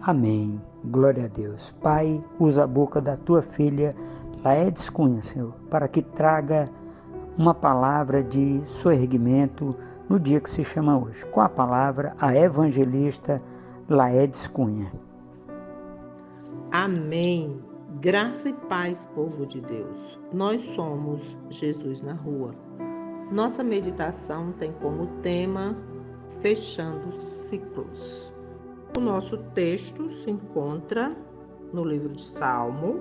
Amém. Glória a Deus. Pai, usa a boca da tua filha, Laedes Cunha, Senhor, para que traga uma palavra de soerguimento no dia que se chama hoje. Com a palavra, a evangelista Laedes Cunha. Amém. Graça e paz, povo de Deus. Nós somos Jesus na rua. Nossa meditação tem como tema Fechando Ciclos. O nosso texto se encontra no livro de Salmo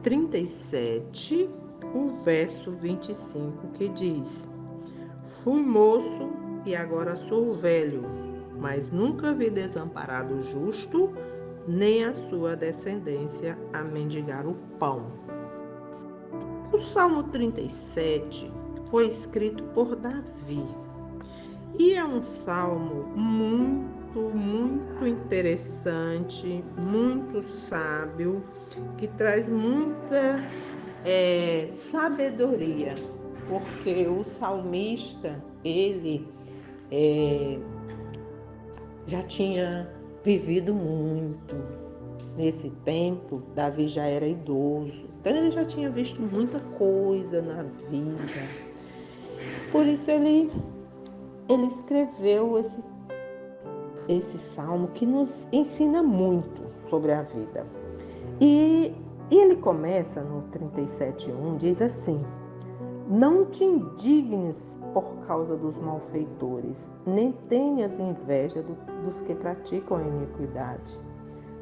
37, o verso 25, que diz: Fui moço e agora sou velho, mas nunca vi desamparado o justo, nem a sua descendência a mendigar o pão. O Salmo 37 foi escrito por Davi e é um salmo muito interessante, muito sábio, que traz muita sabedoria, porque o salmista, ele já tinha vivido muito. Nesse tempo, Davi já era idoso, então ele já tinha visto muita coisa na vida. Por isso ele escreveu esse salmo que nos ensina muito sobre a vida. E ele começa no 37:1, diz assim: Não te indignes por causa dos malfeitores, nem tenhas inveja dos que praticam a iniquidade,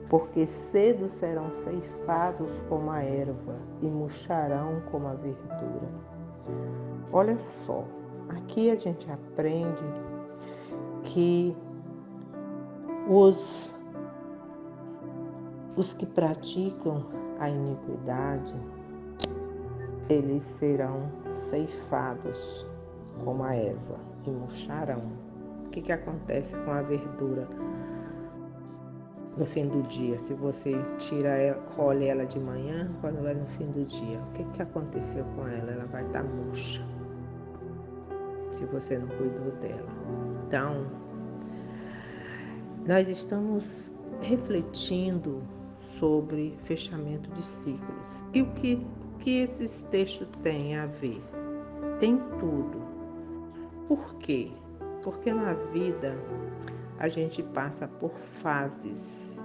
porque cedo serão ceifados como a erva e murcharão como a verdura. Olha só, aqui a gente aprende que os que praticam a iniquidade, eles serão ceifados como a erva e murcharão. O que acontece com a verdura no fim do dia? Se você tira ela, colhe ela de manhã, quando vai no fim do dia, o que aconteceu com ela? Ela vai estar murcha, se você não cuidou dela. Então, nós estamos refletindo sobre fechamento de ciclos. E o que esses textos têm a ver? Tem tudo. Por quê? Porque na vida a gente passa por fases.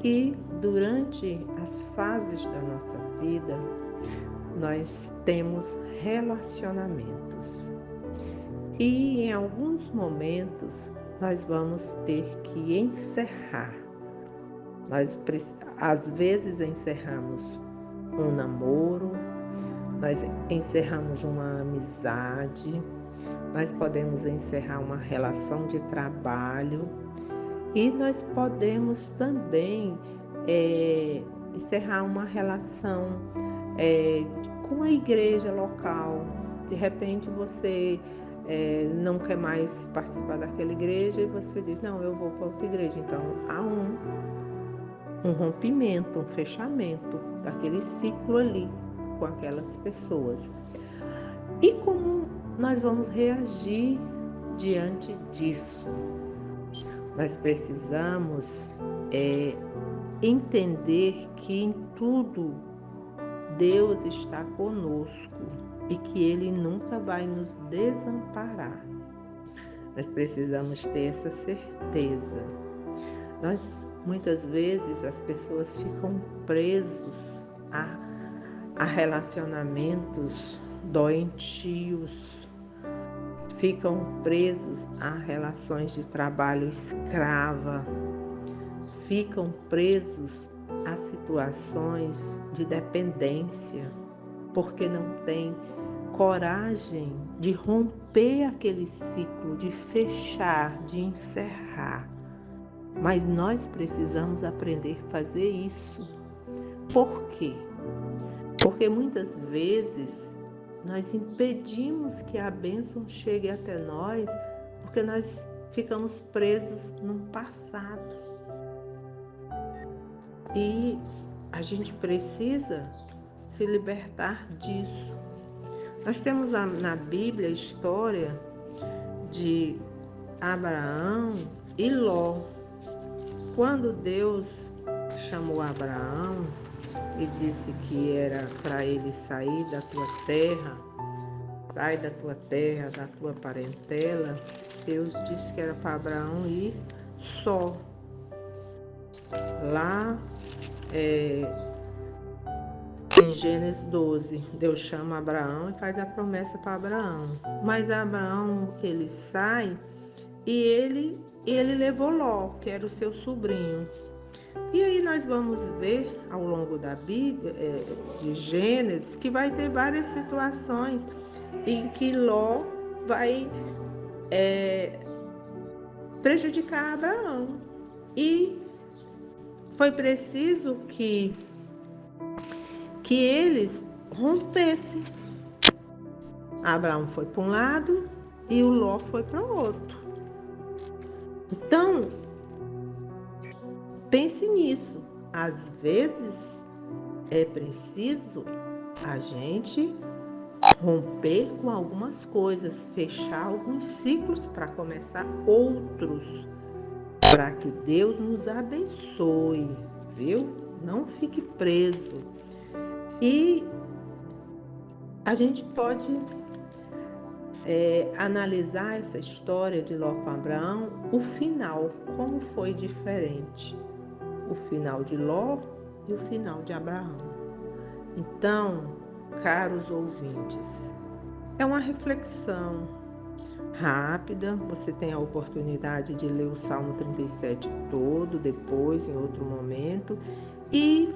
E durante as fases da nossa vida, nós temos relacionamentos. E em alguns momentos nós vamos ter que encerrar. Nós às vezes encerramos um namoro, nós encerramos uma amizade, nós podemos encerrar uma relação de trabalho e nós podemos também encerrar uma relação com a igreja local. De repente você não quer mais participar daquela igreja e você diz, não, eu vou para outra igreja. Então há um rompimento, um fechamento daquele ciclo ali com aquelas pessoas. E como nós vamos reagir diante disso? Nós precisamos entender que em tudo Deus está conosco e que Ele nunca vai nos desamparar. Nós precisamos ter essa certeza. Muitas vezes as pessoas ficam presos a relacionamentos doentios, ficam presos a relações de trabalho escrava, ficam presos a situações de dependência, porque não têm coragem de romper aquele ciclo, de fechar, de encerrar. Mas nós precisamos aprender a fazer isso. Por quê? Porque muitas vezes nós impedimos que a bênção chegue até nós porque nós ficamos presos no passado. E a gente precisa se libertar disso. Nós temos na Bíblia a história de Abraão e Ló. quando Deus chamou Abraão e disse que era para ele sair da tua terra, sai da tua terra, da tua parentela, Deus disse que era para Abraão ir só. Lá em Gênesis 12, Deus chama Abraão e faz a promessa para Abraão. Mas Abraão, ele sai e ele levou Ló, que era o seu sobrinho. E aí nós vamos ver ao longo da Bíblia, de Gênesis, que vai ter várias situações em que Ló vai prejudicar Abraão. E foi preciso que eles rompessem. Abraão foi para um lado e o Ló foi para o outro. Então, pense nisso. Às vezes é preciso a gente romper com algumas coisas, fechar alguns ciclos para começar outros, para que Deus nos abençoe, viu? Não fique preso. E a gente pode analisar essa história de Ló com Abraão, o final, como foi diferente. O final de Ló e o final de Abraão. Então, caros ouvintes, é uma reflexão rápida. Você tem a oportunidade de ler o Salmo 37 todo, depois, em outro momento, e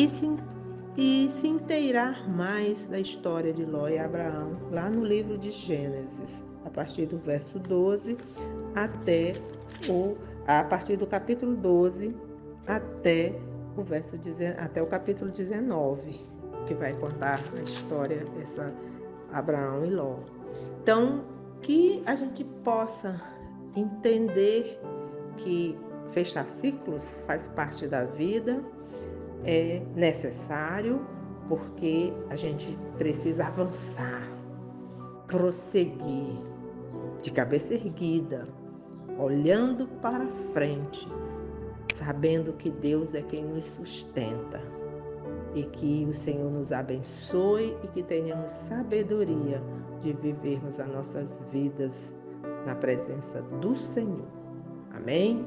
se inteirar mais da história de Ló e Abraão, lá no livro de Gênesis, a partir do verso 12 a partir do capítulo 12 até o capítulo 19, que vai contar a história dessa Abraão e Ló. Então, que a gente possa entender que fechar ciclos faz parte da vida, é necessário, porque a gente precisa avançar, prosseguir, de cabeça erguida, olhando para frente, sabendo que Deus é quem nos sustenta, e que o Senhor nos abençoe e que tenhamos sabedoria de vivermos as nossas vidas na presença do Senhor. Amém?